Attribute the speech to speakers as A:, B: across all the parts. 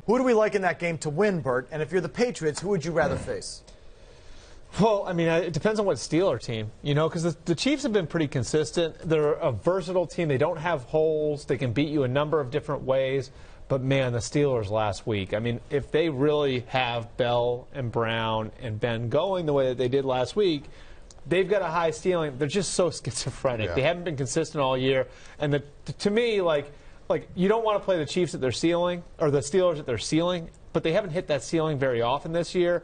A: Who do we like in that game to win, Bert? And if you're the Patriots, who would you rather face?
B: Well, I mean, it depends on what Steeler team, because the Chiefs have been pretty consistent. They're a versatile team. They don't have holes. They can beat you a number of different ways. But, man, the Steelers last week, I mean, if they really have Bell and Brown and Ben going the way that they did last week, they've got a high ceiling. They're just so schizophrenic. Yeah. They haven't been consistent all year. And to me, like you don't want to play the Chiefs at their ceiling or the Steelers at their ceiling, but they haven't hit that ceiling very often this year.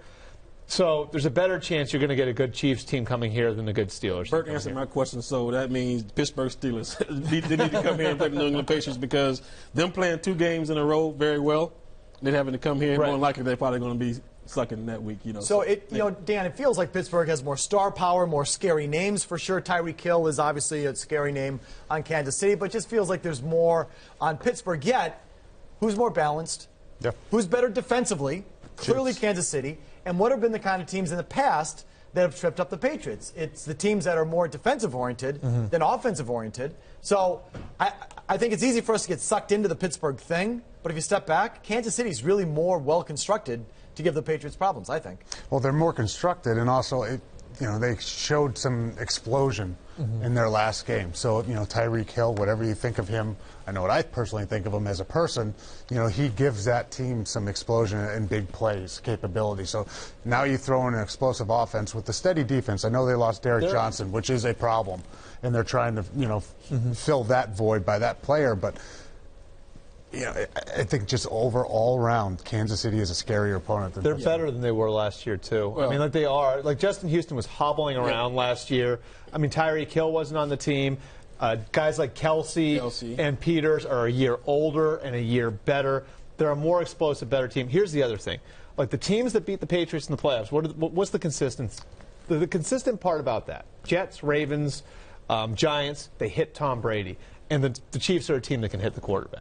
B: So there's a better chance you're going to get a good Chiefs team coming here than a good Steelers.
C: Burke answered my question, so that means Pittsburgh Steelers. They need to come here and play the New England Patriots because them playing 2 games in a row very well, then having to come here, more than likely they're probably going to be sucking that week. So
A: Dan, it feels like Pittsburgh has more star power, more scary names for sure. Tyreek Hill is obviously a scary name on Kansas City, but it just feels like there's more on Pittsburgh. Yet, who's more balanced?
D: Yeah.
A: Who's better defensively? Clearly Kansas City. And what have been the kind of teams in the past that have tripped up the Patriots? It's the teams that are more defensive-oriented than offensive-oriented. So I think it's easy for us to get sucked into the Pittsburgh thing. But if you step back, Kansas City's really more well-constructed to give the Patriots problems, I think.
D: Well, they're more constructed, and also, they showed some explosion in their last game. So, Tyreek Hill, whatever you think of him, I know what I personally think of him as a person, he gives that team some explosion and big plays capability. So now you throw in an explosive offense with the steady defense. I know they lost Derrick Johnson, which is a problem, and they're trying to, fill that void by that player. But, I think just all around, Kansas City is a scarier opponent than
B: they're better than they were last year, too. Well, I mean, they are. Like, Justin Houston was hobbling around last year. I mean, Tyreek Hill wasn't on the team. Guys like Kelsey and Peters are a year older and a year better. They're a more explosive, better team. Here's the other thing. Like, the teams that beat the Patriots in the playoffs, what's the consistency? The consistent part about that, Jets, Ravens, Giants, they hit Tom Brady. And the Chiefs are a team that can hit the quarterback.